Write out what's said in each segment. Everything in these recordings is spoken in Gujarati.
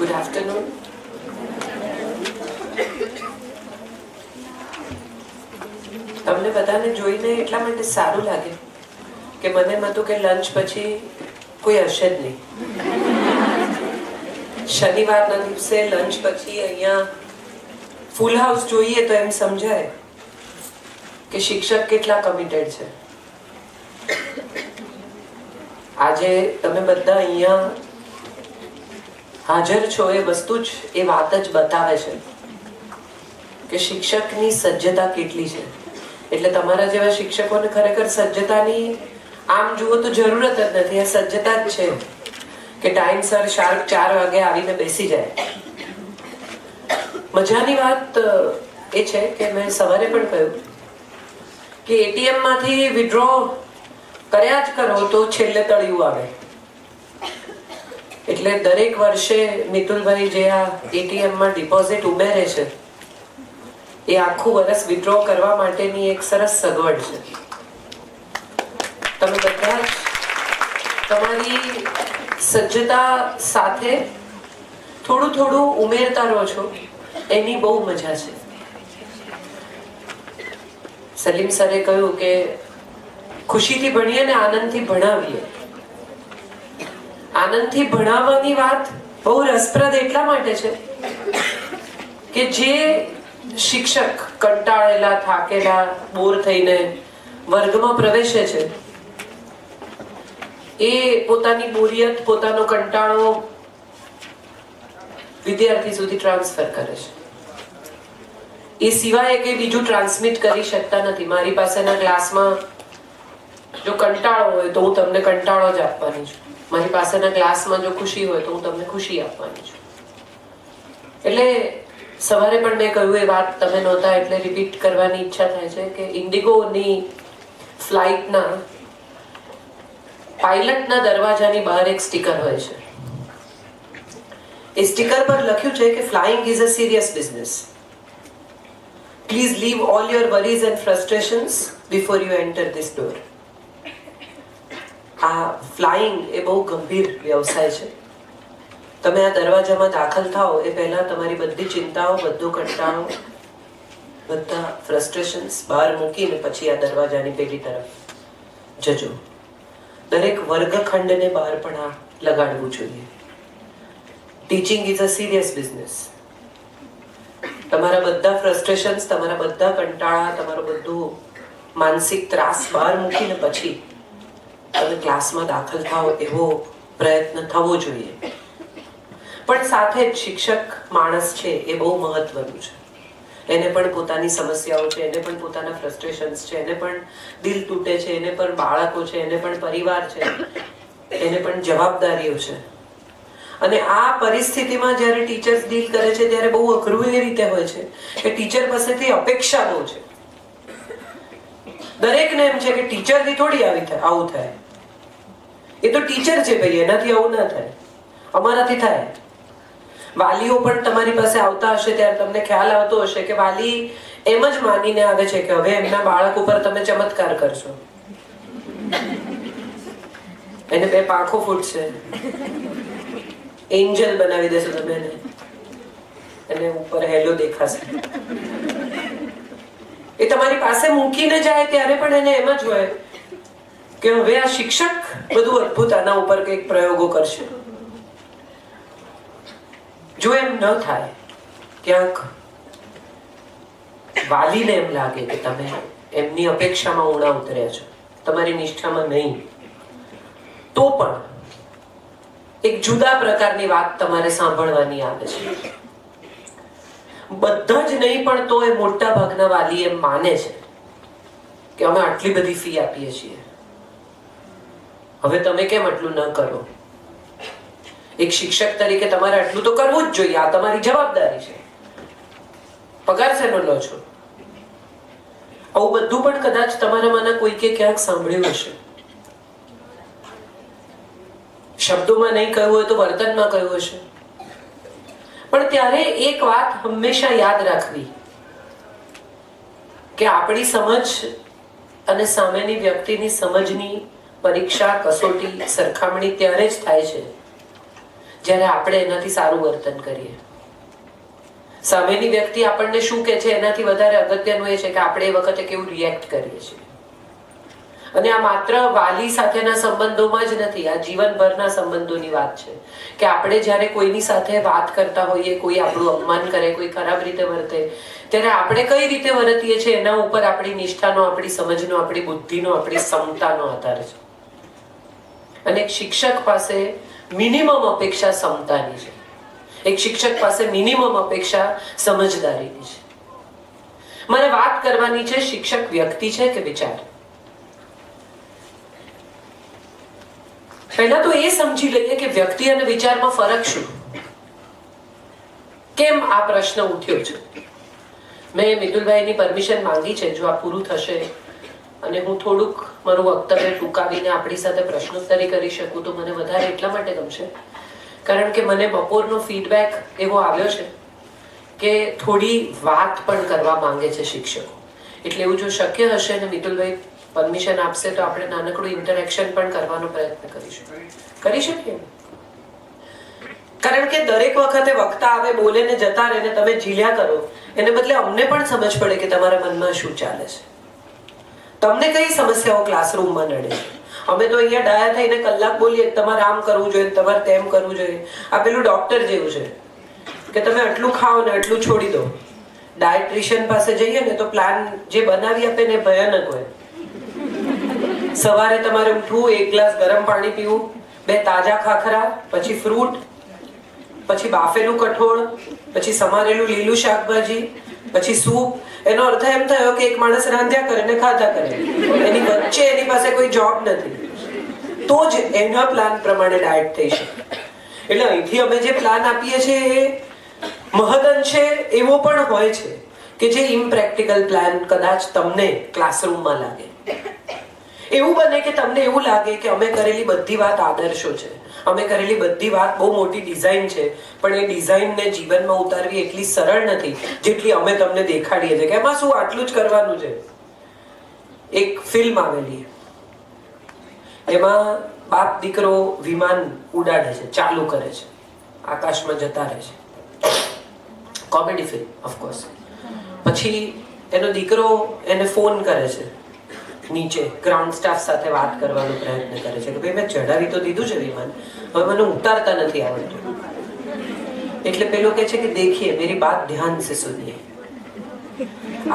Good afternoon. તમને બધાને જોઈને એટલા માટે સારું લાગે કે મને એમ હતું કે લંચ પછી કોઈ હશે જ નહીં. શનિવારના દિવસે લંચ પછી અહીંયા ફૂલ હાઉસ જોઈએ તો એમ સમજાય કે શિક્ષક કેટલા કમિટેડ છે. આજે તમે બધા અહીંયા હાજર છો એ વસ્તુ જ એ વાત જ બતાવે છે કે શિક્ષકની સજ્જતા કેટલી છે. એટલે તમારા જેવા શિક્ષકોને ખરેખર સજ્જતાની આમ જુઓ તો જરૂરત જ નથી, આ સજ્જતા જ છે કે ટાઈમસર શાર્પ 4 વાગે આવીને બેસી જાય. મજાની વાત એ છે કે મેં સવારે પણ કહ્યું કે એટીએમ માંથી વિડ્રો કર્યા જ કરો તો છેલ્લે તળિયું આવે. એટલે દરેક વર્ષે મિતુલભાઈ જે આ એટીએમ માં ડિપોઝિટ ઉમેરે છે એ આખું વર્ષ વિડ્રો કરવા માટેની એક સરસ સગવડ છે. તમે બધા જ તમારી સજ્જતા સાથે થોડું થોડું ઉમેરતા રહો છો, એની બહુ મજા છે. સલીમ સરે કહ્યું કે ખુશીથી ભણીએ ને આનંદથી ભણાવીએ. આનંદથી ભણાવવાની વાત બહુ રસપ્રદ એટલા માટે છે કે જે શિક્ષક કંટાળેલા, થાકેલા, બોર થઈને વર્ગમાં પ્રવેશે છે એ પોતાની બોરિયત, પોતાનો કંટાળો વિદ્યાર્થી સુધી ટ્રાન્સફર કરે છે. એ સિવાય કે બીજું ટ્રાન્સમિટ કરી શકતા નથી. મારી પાસેના ક્લાસમાં જો કંટાળો હોય તો હું તમને કંટાળો જ આપવાની છું. મારી પાસેના ક્લાસમાં જો ખુશી હોય તો હું તમને ખુશી આપવાની છું. એટલે સવારે પણ મેં કહ્યું એ વાત તમે નહોતા એટલે રિપીટ કરવાની ઈચ્છા થાય છે કે ઇન્ડિગોની ફ્લાઇટના પાયલટના દરવાજાની બહાર એક સ્ટીકર હોય છે. એ સ્ટીકર પર લખ્યું છે કે flying is a serious business. Please leave all your worries and frustrations before you enter this door. આ ફ્લાઇંગ એ બહુ ગંભીર વ્યવસાય છે. તમે આ દરવાજામાં દાખલ થાઓ એ પહેલા તમારી બધી ચિંતાઓ, બધો કંટાળો, બધા ફ્રસ્ટ્રેશન્સ બહાર મૂકીને પછી આ દરવાજાની પેલી તરફ જજો. દરેક વર્ગખંડને બહાર પણ આ લગાડવું જોઈએ. Teaching is a serious business. તમારા બધા ફ્રસ્ટ્રેશન્સ, તમારા બધા કંટાળા, તમારો બધું માનસિક ત્રાસ બહાર મૂકીને પછી તમે ક્લાસમાં દાખલ થાઓ એવો પ્રયત્ન થવો જોઈએ. પણ સાથે જ શિક્ષક માણસ છે એ બહુ મહત્વનું છે. એને પણ પોતાની સમસ્યાઓ છે, એને પણ પોતાના ફ્રસ્ટ્રેશન્સ છે, એને પણ દિલ તૂટે છે, એને પણ બાળકો છે, એને પણ પરિવાર છે, એને પણ જવાબદારીઓ છે. અને આ પરિસ્થિતિમાં જ્યારે ટીચર્સ ડીલ કરે છે ત્યારે બહુ અઘરું એ રીતે હોય છે કે ટીચર પાસેથી અપેક્ષા બહુ છે. દરેકને એમ છે કે ટીચરથી થોડી આવું થાય. એ તો ટીચર છે ભાઈ, એનાથી આવું ના થાય, અમારાથી થાય. વાલીઓ પણ તમારી પાસે આવતા હશે ત્યારે તમને ખ્યાલ આવતો હશે કે વાલી એમ જ માનીને આવે છે કે હવે એમના બાળક ઉપર તમે ચમત્કાર કરશો, એને 2 પાંખો ફૂટશે, એન્જલ બનાવી દેશો તમે એને ઉપર હેલો દેખાશે. એ તમારી પાસે મૂકીને જાય ત્યારે પણ એને એમ જ હોય કે હવે આ શિક્ષક બધું અદ્ભુત આના ઉપર કંઈક પ્રયોગો કરશે. જો એમ ન થાય, ક્યાંક વાલીને એમ લાગે કે તમે એમની અપેક્ષામાં ઊંડા ઉતર્યા છો, તમારી નિષ્ઠામાં નહીં, તો પણ એક જુદા પ્રકારની વાત તમારે સાંભળવાની આવે છે. બધા જ નહીં પણ તો એ મોટા ભાગના વાલી એમ માને છે કે અમે આટલી બધી ફી આપીએ છીએ, હવે તમે કેમ આટલું ન કરો? એક શિક્ષક તરીકે તમારે આટલું તો કરવું જ જોઈએ, આ તમારી જવાબદારી છે. પગાર શેનો લો છો? આવું બધું પણ કદાચ તમારામાંના કોઈકે ક્યાંક સાંભળ્યું હશે. શબ્દોમાં નહીં કહ્યું હોય તો વર્તનમાં કહ્યું હશે. પણ ત્યારે એક વાત હંમેશા યાદ રાખવી કે આપણી સમજ અને સામેની વ્યક્તિની સમજની પરીક્ષા, કસોટી, સરખામણી ત્યારે જ થાય છે જ્યારે આપણે એનાથી સારું વર્તન કરીએ. સામેની વ્યક્તિ આપણને શું કહે છે એનાથી વધારે અગત્યનું એ છે કે આપણે એ વખતે કેવું રિએક્ટ કરીએ છીએ. અને આ માત્ર વાલી સાથેના સંબંધોમાં જ નથી, આ જીવનભરના સંબંધોની વાત છે કે આપણે જ્યારે કોઈની સાથે વાત કરતા હોઈએ, કોઈ આપણું અપમાન કરે, કોઈ ખરાબ રીતે વર્તે, ત્યારે આપણે કઈ રીતે વર્તીએ છીએ એના ઉપર આપણી નિષ્ઠાનો, આપણી સમજનો, આપણી બુદ્ધિનો, આપણી ક્ષમતાનો આધાર છે. અને એક શિક્ષક પાસે મિનિમમ અપેક્ષા ક્ષમતાની છે. એક શિક્ષક પાસે મિનિમમ અપેક્ષા સમજદારીની છે. મારે વાત કરવાની છે શિક્ષક વ્યક્તિ છે કે વિચાર. પહેલા તો એ સમજી લઈએ કે વ્યક્તિ અને વિચારમાં ફરક શું. કેમ આ પ્રશ્ન ઉઠ્યો છે? મેં મિતુલભાઈની પરમિશન માંગી છે. જો આ પૂરું થશે અને હું થોડુંક મારું વક્તવ્ય ટૂંકાવીને આપણી સાથે પ્રશ્નોત્તરી કરી શકું તો મને વધારે એટલા માટે ગમશે કારણ કે મને બપોરનો ફીડબેક એવો આવ્યો છે કે થોડી વાત પણ કરવા માંગે છે શિક્ષકો. એટલે એવું જો શક્ય હશે ને મિતુલભાઈ પરમિશન આપશે તો આપણે નાનકડું ઇન્ટરેક્શન પણ કરવાનો પ્રયત્ન કરીશું. કરી શકીએ? કારણ કે દરેક વખતે વક્તા આવે, બોલે ને જતા રહે ને તમે ઝીલ્યા કરો, એને બદલે અમને પણ સમજ પડે કે તમારા મનમાં શું ચાલે છે. તમને કઈ સમસ્યાઓ ક્લાસરૂમમાં નડે છે. અમે તો અહીંયા ડાયા થઈને કલાક બોલીએ તમારે આમ કરવું જોઈએ, તમારે તેમ કરવું જોઈએ. આ પેલું ડોક્ટર જેવું છે કે તમે આટલું ખાઓ ને આટલું છોડી દો. ડાયટ્રિશિયન પાસે જઈએ ને તો પ્લાન જે બનાવી આપે ને ભયાનક હોય. સવારે તમારે ઉઠવું, 1 ગ્લાસ ગરમ પાણી પીવું, 2 તાજા ખાખરા, પછી ફ્રૂટ, પછી બાફેલું કઠોળ, પછી સમારેલું લીલું શાકભાજી, પછી સૂપ. એનો અર્થ એમ થયો કે એક માણસ રાંધ્યા કરે ને ખાધા કરે, એની વચ્ચે એની પાસે કોઈ જોબ નથી. તો જ એના પ્લાન પ્રમાણે ડાયટ થઈ શકે. એટલે અહીંથી અમે જે પ્લાન આપીએ છીએ એ મહદઅંશે એવો પણ હોય છે કે જે ઇમ્પ્રેક્ટિકલ પ્લાન કદાચ તમને ક્લાસરૂમમાં લાગે. એવું બને કે તમને એવું લાગે કે અમે કરેલી બધી વાત આદર્શો છે, અમે કરેલી બધી વાત બહુ મોટી ડિઝાઇન છે, પણ એ ડિઝાઇનને જીવનમાં ઉતારવી એટલી સરળ નથી જેટલી અમે તમને દેખાડીએ છીએ કે એમાં શું આટલું જ કરવાનું છે. એક ફિલ્મ આવેલી, એમાં બાપ દીકરો વિમાન ઉડાડે છે, ચાલુ કરે છે, આકાશમાં જતા રહે છે. Comedy film of course. પછી એનો દીકરો એને ફોન કરે છે, નીચે ગ્રાઉન્ડ સ્ટાફ સાથે વાત કરવાનો પ્રયત્ન કરે છે કે ભાઈ મેં ચડાવી તો દીધું છે વિમાન, હવે મને ઉતારતા નથી આવડતું. એટલે પેલો કહે છે કે देखिए मेरी बात ध्यान से सुनिए,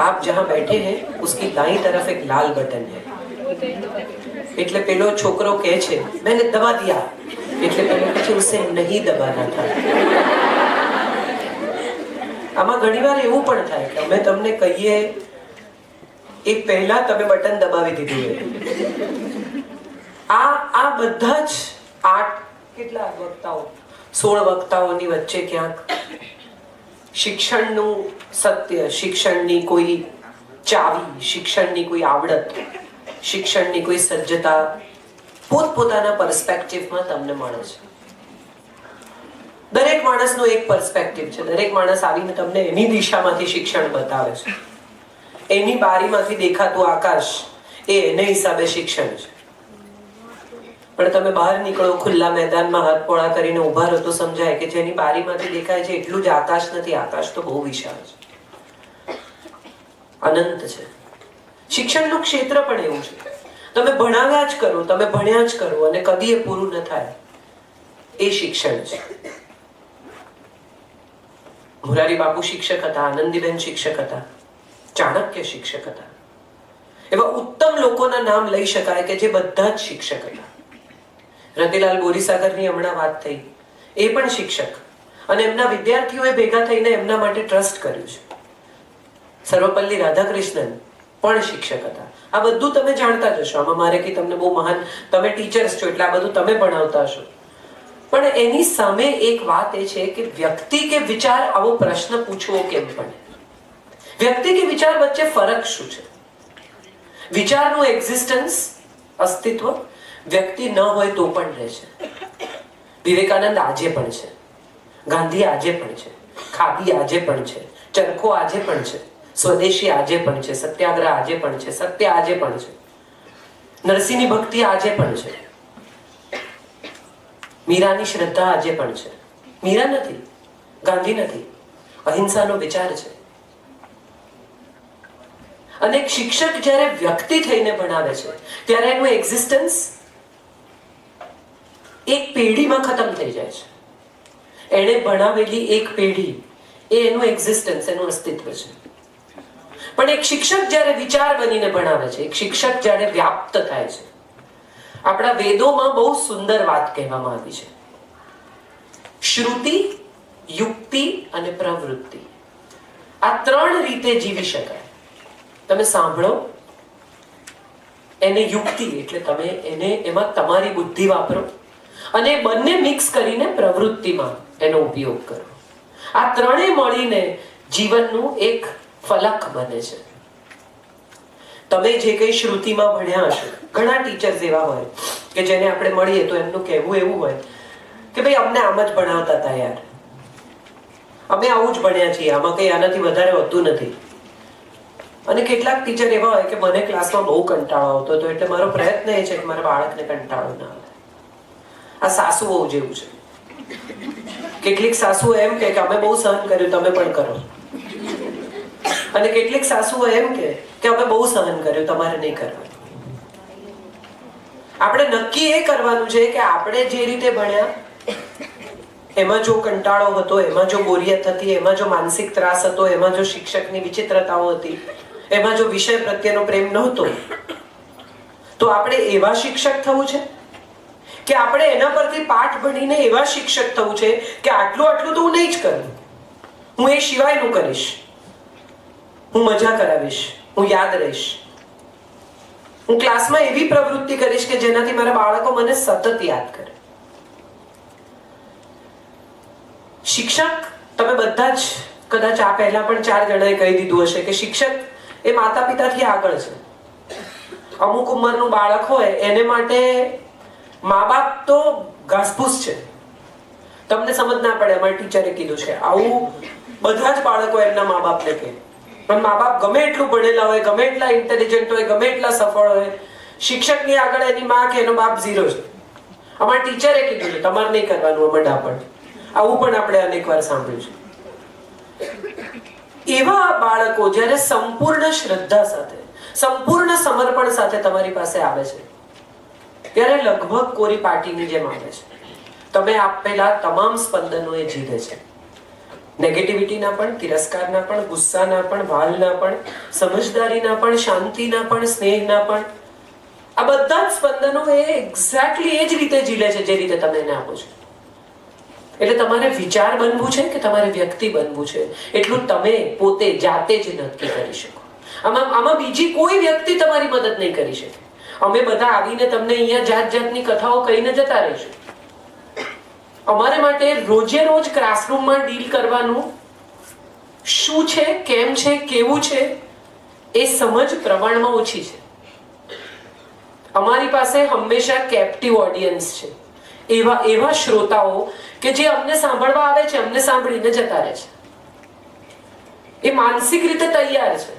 आप जहां बैठे हैं उसकी दाईं तरफ एक लाल बटन है. એટલે પેલો છોકરો કહે છે मैंने दबा दिया. એટલે પેલો કહે છે उसे नहीं दबाना था. આમાં ઘણીવાર એવું પણ થાય કે અમે તમને કહીએ એ પહેલા તમે બટન દબાવી દીધું. આ બધા જ 8 કેટલા વક્તાઓ 16 વક્તાઓની વચ્ચે ક્યાંક શિક્ષણનું સત્ય, શિક્ષણની કોઈ ચાવી, શિક્ષણની કોઈ આવડત, શિક્ષણની કોઈ સજ્જતા પોતપોતાના પર્સપેક્ટિવમાં તમને મળે છે. દરેક માણસનો એક પર્સપેક્ટિવ છે. દરેક માણસ આવીને તમને એની દિશામાંથી શિક્ષણ બતાવે છે. એની બારીમાંથી દેખાતું આકાશ એ એને હિસાબે શિક્ષણ છે. પણ તમે બહાર નીકળો, ખુલ્લા મેદાનમાં હાથ પોળા કરીને ઉભા રહો તો સમજાય કે જેની બારીમાંથી દેખાય છે એટલું જ આકાશ નથી. આકાશ તો બહુ વિશાળ છે, અનંત છે. શિક્ષણનું ક્ષેત્ર પણ એવું છે. તમે ભણાવ્યા જ કરો, તમે ભણ્યા જ કરો અને કદી એ પૂરું ન થાય, એ શિક્ષણ છે. મોરારી બાપુ શિક્ષક હતા, આનંદીબેન શિક્ષક હતા, ચાણક્ય શિક્ષક હતા. એવા ઉત્તમ લોકોના નામ લઈ શકાય કે જે બધા જ શિક્ષક હતા. રતિલાલ બોરીસાગરની હમણાં વાત થઈ, એ પણ શિક્ષક, અને એમના વિદ્યાર્થીઓએ ભેગા થઈને એમના માટે ટ્રસ્ટ કર્યું છે. સર્વપલ્લી રાધાકૃષ્ણન પણ શિક્ષક હતા. આ બધું તમે જાણતા જ હશો. આમાં મારે કે તમને બહુ મહાન, તમે ટીચર્સ છો એટલે આ બધું તમે ભણાવતા હશો. પણ એની સામે એક વાત એ છે કે વ્યક્તિ કે વિચાર, આવો પ્રશ્ન પૂછવો કેમ પડે? વ્યક્તિ કે વિચાર વચ્ચે ફરક શું છે? વિચારનું એક્ઝિસ્ટન્સ, અસ્તિત્વ, વ્યક્તિ ન હોય તો પણ રહે છે. વિવેકાનંદ આજે પણ છે, ગાંધી આજે પણ છે, ખાદી આજે પણ છે, ચરખો આજે પણ છે, સ્વદેશી આજે પણ છે, સત્યાગ્રહ આજે પણ છે, સત્ય આજે પણ છે, નરસિંહની ભક્તિ આજે પણ છે, મીરાની શ્રદ્ધા આજે પણ છે. મીરા નથી, ગાંધી નથી, અહિંસાનો વિચાર છે. અને એક શિક્ષક જ્યારે વ્યક્તિ થઈને ભણાવે છે ત્યારે એનું એક્ઝિસ્ટન્સ એક પેઢીમાં ખતમ થઈ જાય છે. એણે ભણાવેલી એક પેઢી એ એનું એક્ઝિસ્ટન્સ, એનું અસ્તિત્વ છે. પણ એક શિક્ષક જ્યારે વિચાર બનીને ભણાવે છે, એક શિક્ષક જ્યારે વ્યાપ્ત થાય છે, આપણા વેદોમાં બહુ સુંદર વાત કહેવામાં આવી છે. શ્રુતિ, યુક્તિ અને પ્રવૃત્તિ, આ 3 રીતે જીવી શકાય. તમે સાંભળો, એને યુક્તિ એટલે તમે એને એમાં તમારી બુદ્ધિ વાપરો, અને બંને મિક્સ કરીને પ્રવૃત્તિમાં એનો ઉપયોગ કરો. આ 3 મળીને જીવનનું એક ફલક બને છે. તમે જે કંઈ શ્રુતિમાં ભણ્યા હશો, ઘણા ટીચર્સ એવા હોય કે જેને આપણે મળીએ તો એમનું કહેવું એવું હોય કે ભાઈ અમને આમ જ ભણાવતા હતા યાર, અમે આવું જ ભણ્યા છીએ, આમાં કંઈ આનાથી વધારે હોતું નથી. અને કેટલાક ટીચર એવા હોય કે મને ક્લાસમાં બહુ કંટાળો આવતો હતો, એટલે મારો પ્રયત્ન એ છે કે મારા બાળકને કંટાળો ના આવે. આ સાસુ બહુ જેવું છે. કેટલીક સાસુઓ એમ કે અમે બહુ સહન કર્યું, તમે પણ કરો. અને કેટલીક સાસુઓ એમ કે અમે બહુ સહન કર્યું, તમારે નહીં કરવાનું. આપણે નક્કી એ કરવાનું છે કે આપણે જે રીતે ભણ્યા એમાં જો કંટાળો હતો, એમાં જો બોરિયત હતી, એમાં જો માનસિક ત્રાસ હતો, એમાં જો શિક્ષકની વિચિત્રતાઓ હતી, એમાં જો વિષય પ્રત્યેનો પ્રેમ નહોતો, તો આપણે એવા શિક્ષક થવું છે કે આપણે એના પરથી પાઠ ભણીને એવા શિક્ષક થવું છે કે આટલું તો હું નહીં જ કરું, હું એ સિવાયનું કરીશ, હું મજા કરાવીશ, હું યાદ રહીશ, હું ક્લાસમાં એવી પ્રવૃત્તિ કરીશ કે જેનાથી મારા બાળકો મને સતત યાદ કરે. શિક્ષક, તમે બધા જ કદાચ આ પહેલા પણ 4 જણાએ કહી દીધું હશે કે શિક્ષક એ માતા પિતાથી આગળ છે. અમુક ઉંમરનું બાળક હોય એને માટે મા બાપ તો ઘાસપૂસ છે. તમને સમજ ના પડે, અમારા ટીચરે કીધું છે આવું બધા જ બાળકો એમના મા બાપને કહે. પણ મા બાપ ગમે એટલું ભણેલા હોય, ગમે એટલા ઇન્ટેલિજન્ટ હોય, ગમે એટલા સફળ હોય, શિક્ષકની આગળ એની માં કે એનો બાપ 0 છે. અમારા ટીચરે કીધું છે તમારે નહીં કરવાનું અમે ડાપણ. આવું પણ આપણે અનેક વાર સાંભળ્યું છે. એવા બાળકો જ્યારે સંપૂર્ણ શ્રદ્ધા સાથે, સંપૂર્ણ સમર્પણ સાથે તમારી પાસે આવે છે ત્યારે લગભગ કોરી પાટીની જેમ આવે છે. તમે આપેલા તમામ સ્પંદનો એ જીતે છે. નેગેટિવિટીના પણ, તિરસ્કારના પણ, ગુસ્સાના પણ, ભાલના પણ, સમજદારીના પણ, શાંતિના પણ, સ્નેહના પણ, આ બધા જ સ્પંદનો એ એક્ઝેક્ટલી એ જ રીતે જીલે છે જે રીતે તમે એને આપો છો. એટલે તમારે વિચાર બનવું છે કે તમારે વ્યક્તિ બનવું છે, એટલું તમે પોતે જાતે જ નક્કી કરી શકો. આમાં બીજી કોઈ વ્યક્તિ તમારી મદદ નહીં કરી શકે. અમે બધા આવીને તમને અહીંયા જાતની કથાઓ કહીને જતા રહીશું. અમારે માટે રોજે રોજ ક્લાસરૂમમાં ડીલ કરવાનું શું છે, કેમ છે, કેવું છે, એ સમજ પ્રમાણમાં ઓછી છે. અમારી પાસે હંમેશા કેપ્ટિવ ઓડિયન્સ છે. એવા શ્રોતાઓ કે જે અમને સાંભળવા આવે છે, અમને સાંભળીને જતા રહે છે. એ માનસિક રીતે તૈયાર છે.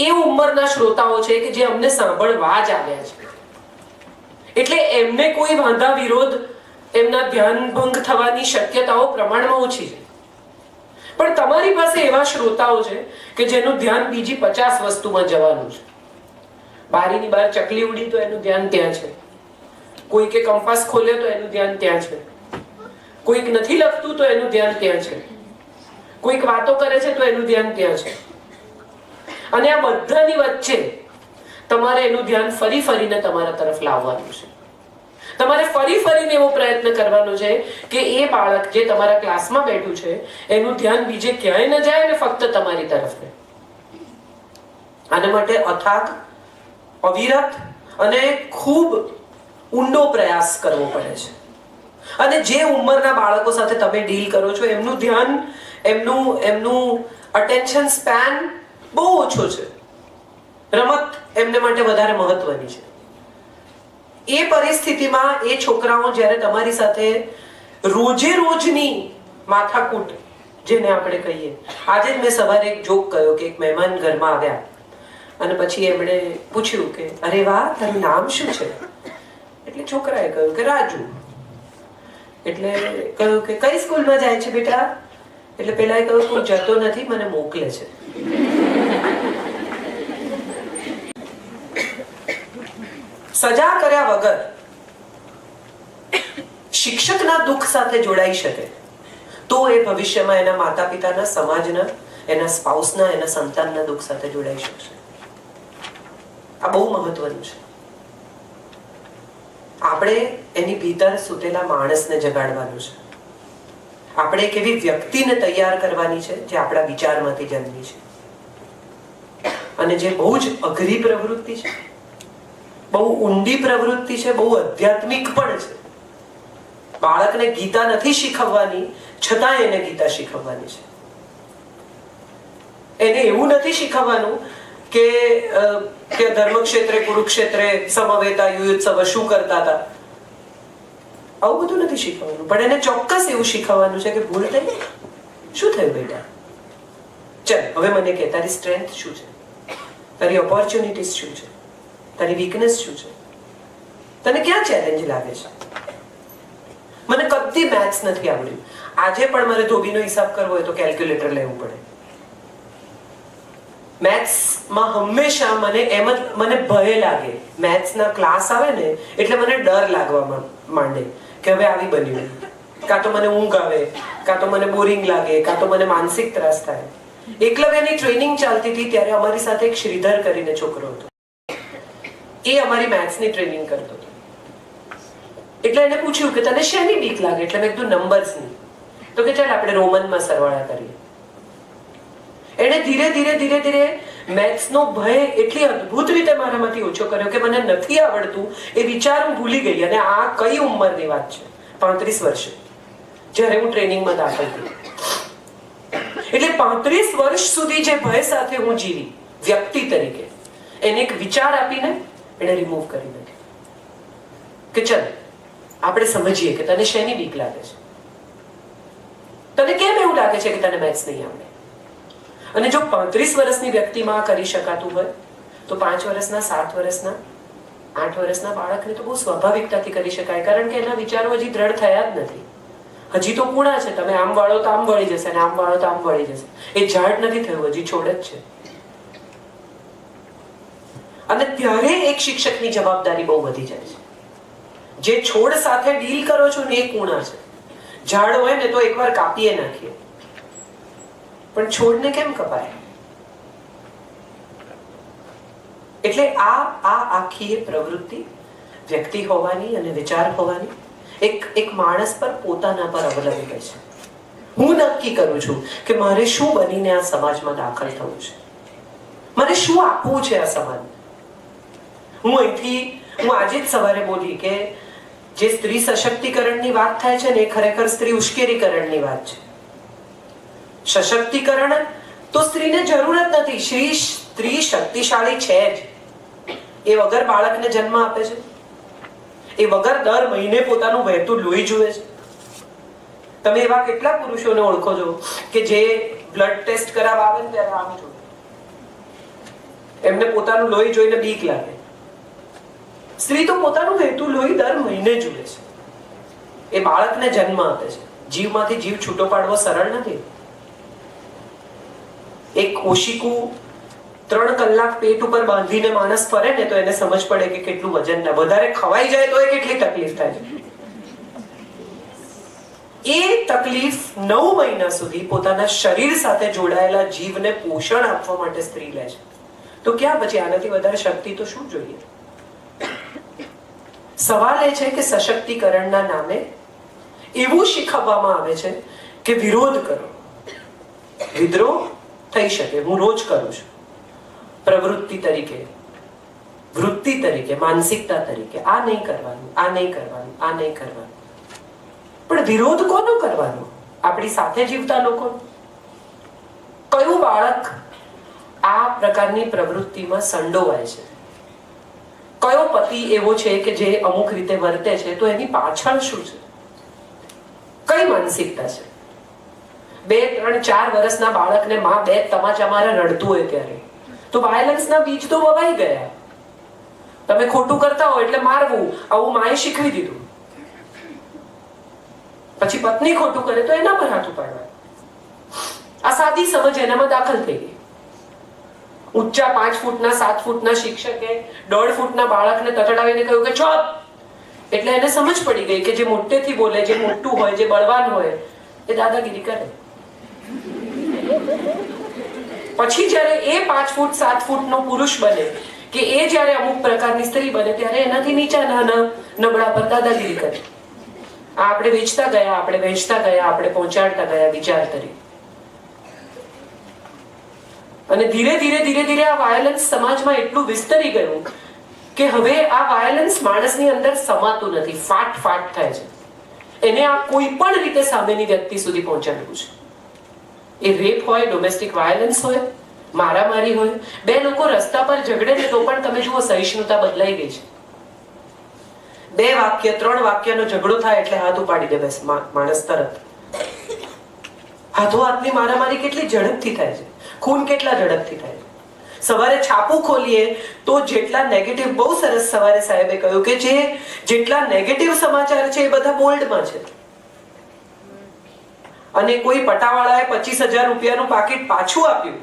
એ ઉંમરના શ્રોતાઓ છે કે જે અમને સાંભળવા જ આવ્યા છે. એટલે એમને કોઈ વાંધા વિરોધ, એમના ધ્યાન ભંગ થવાની શક્યતાઓ પ્રમાણમાં ઓછી છે. પણ તમારી પાસે એવા શ્રોતાઓ છે કે જેનું ધ્યાન બીજી 50 વસ્તુમાં જવાનું છે. બારીની બહાર ચકલી ઉડી તો એનું ધ્યાન ત્યાં છે, કોઈકે કંપાસ ખોલ્યો તો એનું ધ્યાન ત્યાં છે, કોઈક નથી લખતું તો એનું ધ્યાન ત્યાં છે, કોઈક વાતો કરે છે તો એનું ધ્યાન ત્યાં છે. અને આ બધાની વચ્ચે તમારે એનું ધ્યાન ફરીને તમારા તરફ લાવવાનું છે. તમારે ફરીને એવો પ્રયત્ન કરવાનો છે કે એ બાળક જે તમારા ક્લાસમાં બેઠું છે એનું ધ્યાન બીજે ક્યાંય ન જાય ને ફક્ત તમારી તરફ રહે. આના માટે અથાગ, અવિરત અને ખૂબ ઊંડો પ્રયાસ કરવો પડે છે. અને જે ઉંમરના બાળકો સાથે તમે ડીલ કરો છો એમનું ધ્યાન, એમનું અટેન્શન સ્પેન બહુ ઓછો છે. રમત એમને માટે વધારે મહત્વની છે. એ પરિસ્થિતિમાં એ છોકરાઓ જ્યારે તમારી સાથે રોજે રોજની માથાકૂટ, જેને આપણે કહીએ, આજે જ મેં સવારે એક જોક કહ્યો કે એક મહેમાન ઘરમાં આવ્યા અને પછી એમણે પૂછ્યું કે અરે વાહ, તારું નામ શું છે? એટલે છોકરાએ કહ્યું કે રાજુ. એટલે કહ્યું કે કઈ સ્કૂલમાં જાય છે બેટા? એટલે પેલાએ કહ્યું હું જતો નથી, મને મોકલે છે. સજા કર્યા વગર શિક્ષકના દુઃખ સાથે જોડાઈ શકે તો એ ભવિષ્યમાં એના માતા પિતાના, સમાજના, એના સ્પાઉસના, એના સંતાનના દુઃખ સાથે જોડાઈ શકશે. આ બહુ મહત્વનું છે. આપણે એની ભીતર સૂતેલા માણસને જગાડવાનું છે. આપણે એક એવી વ્યક્તિને તૈયાર કરવાની છે જે આપણા વિચારમાંથી જન્મી છે, અને જે બહુ જ અઘરી પ્રવૃત્તિ છે, બહુ ઊંડી પ્રવૃત્તિ છે, બહુ આધ્યાત્મિક પણ છે. બાળકને ગીતા નથી શીખવવાની, છતાં એને ગીતા શીખવવાની છે. એને એવું નથી શીખવવાનું કે ધર્મક્ષેત્રે, કુરુક્ષેત્રે, સમવેતા, યુયુત્સવ શું કરતા હતા, આવું બધું નથી શીખવાનું. પણ એને ચોક્કસ એવું શીખવવાનું છે કે ભૂલ થઈ, શું થયું બેટા, ચાલ હવે મને કે તારી સ્ટ્રેન્થ શું છે, તારી ઓપોર્ચ્યુનિટીઝ શું છે, તારી વીકનેસ શું છે, તને ક્યાં ચેલેન્જ લાગે છે. મને કદી મેથ્સ નથી આવડ્યું, આજે પણ મારે ધોબીનો હિસાબ કરવો હોય તો કેલ્ક્યુલેટર લેવું પડે. મેથ્સમાં હંમેશા મને ભય લાગે. મેથ્સના ક્લાસ આવે ને એટલે મને ડર લાગવા માંડે કે હવે આવી બન્યું, કાં તો મને ઊંઘ આવે, કાં તો મને બોરિંગ લાગે, કાં તો મને માનસિક ત્રાસ થાય. એકલવ્યની ટ્રેનિંગ ચાલતી હતી ત્યારે અમારી સાથે એક શ્રીધર કરીને છોકરો હતો. એ અમારી મેથ્સની ટ્રેનિંગ કરતો હતો. એટલે એને પૂછ્યું કે તને શેની બીક લાગે? એટલે મેં કીધું નંબર્સની. તો કે ચાલ આપણે રોમનમાં સરવાળા કરીએ. એને ધીરે ધીરે મેથ્સનો ભય એટલી અદ્ભુત રીતે મારામાંથી ઓછો કર્યો કે મને નથી આવડતું એ વિચાર હું ભૂલી ગઈ. અને આ કઈ ઉંમરની વાત છે? 35 વર્ષે, જ્યારે હું ટ્રેનિંગમાં દાખલ થઈ. એટલે 35 વર્ષ સુધી જે ભય સાથે હું જીવી વ્યક્તિ તરીકે, એને એક વિચાર આપીને એને રિમૂવ કરી નાખ્યો કે ચલ આપણે સમજીએ કે તને શેની બીક લાગે છે, તને કેમ એવું લાગે છે કે તને મેથ્સ નહીં આવડે. અને જો 35 વર્ષની વ્યક્તિમાં કરી શકાતું હોય તો 5 વર્ષના, 7 વર્ષના, 8 વર્ષના બાળકને તો બહુ સ્વાભાવિકતાથી કરી શકાય, કારણ કે એના વિચારો હજી દ્રઢ થયા જ નથી. હજી તો કુણા છે, તમે આમ વાળો તો આમ વળી જશે, અને આમ વાળો તો આમ વળી જશે. એ ઝાડ નથી થયું, હજી છોડ જ છે. અને ત્યારે એક શિક્ષકની જવાબદારી બહુ વધી જાય છે. જે છોડ સાથે ડીલ કરો છો ને એ કુણા છે. ઝાડ હોય ને તો એકવાર કાપીએ નાખીએ, પણ છોડને કેમ કપાય? એટલે આ આખી પ્રવૃત્તિ વ્યક્તિ હોવાની અને વિચાર હોવાની એક માણસ પર, પોતાના પર અવલંબે છે. હું નક્કી કરું છું કે મારે શું બનીને આ સમાજમાં દાખલ થવું છે, મારે શું આપવું છે આ સમાજને. હું આજે જ સવારે બોલી કે જે સ્ત્રી સશક્તિકરણની વાત થાય છે ને એ ખરેખર સ્ત્રી ઉશ્કેરીકરણની વાત છે. સશક્તિકરણ તો સ્ત્રીને જરૂર જ નથી. સ્ત્રી શક્તિશાળી છે જ. એ વગર બાળકને જન્મ આપે છે, એ વગર દર મહિને પોતાનું વહેતું લોહી જુએ છે. તમે એવા કેટલા પુરુષોને ઓળખો છો કે જે બ્લડ ટેસ્ટ કરાવવા આવે ને ત્યારે આમ જોવે, એમને પોતાનું લોહી જોઈને બીક લાગે. સ્ત્રી તો પોતાનું વહેતું લોહી દર મહિને જુએ છે. એ બાળકને જન્મ આપે છે. જીવમાંથી જીવ છૂટો પાડવો સરળ નથી. એક કોશિકું 3 કલાક પેટ ઉપર બાંધીને માણસ ફરે ને તો એને સમજ પડે કે કેટલું વજન ના, વધારે ખવાઈ જાય તો એ કેટલી તકલીફ થાય છે. એ તકલીફ 9 મહિના સુધી પોતાના શરીર સાથે જોડાયેલા જીવને પોષણ આપવા માટે સ્ત્રી લે છે. તો ક્યાં પછી આનાથી વધારે શક્તિ તો શું જોઈએ? સવાલ એ છે કે સશક્તિકરણના નામે એવું શીખવવામાં આવે છે કે વિરોધ કરો, વિદ્રોહ થઈ શકે. હું રોજ કરું છું પ્રવૃત્તિ તરીકે, વૃત્તિ તરીકે, માનસિકતા તરીકે, આ નહીં કરવાનું, આ નહીં કરવાનું, આ નહીં કરવાનું. પણ વિરોધ કોનો કરવાનો? આપણી સાથે જીવતા લોકો. કયું બાળક આ પ્રકારની પ્રવૃત્તિમાં સંડોવાય છે? કયો પતિ એવો છે કે જે અમુક રીતે વર્તે છે? તો એની પાછળ શું છે? કઈ માનસિકતા છે? 2, 3, 4 વર્ષના બાળકને માં 2 તમાચા મારે રડતું હોય ત્યારે તો વાયલન્સના બીજ તો વવાઈ ગયા. તમે ખોટું કરતા હો એટલે મારવું, આવું માએ શીખવી દીધું. પછી પત્ની ખોટું કરે તો એના પર હાથ ઉપાડવા. આ સાદી સમજ એનામાં દાખલ થઈ ગઈ. ઊંચા 5 ફૂટના 7 ફૂટના શિક્ષકે 1.5 ફૂટના બાળકને તતડાવીને કહ્યું કે ચૂપ. એટલે એને સમજ પડી ગઈ કે જે મોટેથી બોલે, જે મોટું હોય, જે બળવાન હોય, એ દાદાગીરી કરે. પછી જ્યારે એ 5 ફૂટ 7 ફૂટનો પુરુષ બને કે એ જ્યારે અમુક પ્રકારની સ્ત્રી બને ત્યારે એનાથી નીચા નબળા પર દાદાગીરી કરે. આપણે વેચતા ગયા, આપણે વહેંચતા ગયા, આપણે પહોંચાડતા ગયા વિચાર કરી. અને ધીરે ધીરે આ વાયલન્સ સમાજમાં એટલું વિસ્તરી ગયું કે હવે આ વાયલન્સ માણસની અંદર સમાતું નથી, ફાટ થાય છે. એને આ કોઈ પણ રીતે સામેની વ્યક્તિ સુધી પહોંચાડવું છે. એ રેપ હોય, ડોમેસ્ટિક વાયલન્સ હોય, મારામારી હોય, બે લોકો રસ્તા પર ઝઘડે ને તો પણ તમે જુઓ સહિષ્ણુતા બદલાઈ ગઈ છે. 2 વાક્ય 3 વાક્યનો ઝઘડો થાય એટલે હાથ ઉપાડી દે બસ માણસ તરત. હાથોહાથની મારામારી કેટલી ઝડપથી થાય છે, ખૂન કેટલા ઝડપથી થાય છે. સવારે છાપું ખોલીએ તો જેટલા નેગેટિવ, બહુ સરસ સવારે સાહેબે કહ્યું કે જેટલા નેગેટિવ સમાચાર છે એ બધા બોલ્ડમાં છે. અને કોઈ પટાવાળાએ 25,000 રૂપિયાનું પાકીટ પાછું આપ્યું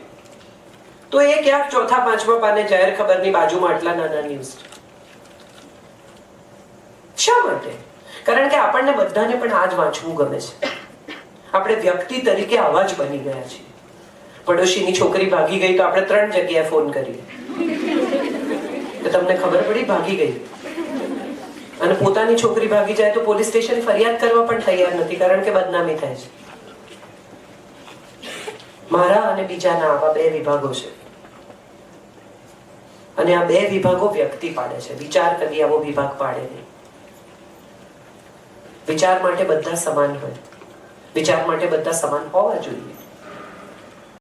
તો એ ક્યાંક 4થા 5મા પાને જાહેર ખબરની બાજુમાં આટલા નાના ન્યૂઝ. શા માટે? કારણ કે આપણને બધાને પણ આ જ વાંચવું ગમે છે. આપણે વ્યક્તિ તરીકે આવા જ બની ગયા છીએ. પડોશીની છોકરી ભાગી ગઈ તો આપણે 3 જગ્યાએ ફોન કરીએ તો તમને ખબર પડી ભાગી ગઈ. અને પોતાની છોકરી ભાગી જાય તો પોલીસ સ્ટેશન ફરિયાદ કરવા પણ તૈયાર નથી, કારણ કે બદનામી થાય છે. મારા અને બીજાના આવા 2 વિભાગો છે. અને આ 2 વિભાગો વ્યક્તિ પાડે છે. વિચાર કરી આવો વિભાગ પાડે નહીં. વિચાર માટે બધા સમાન હોય, વિચાર માટે બધા સમાન હોવા જોઈએ.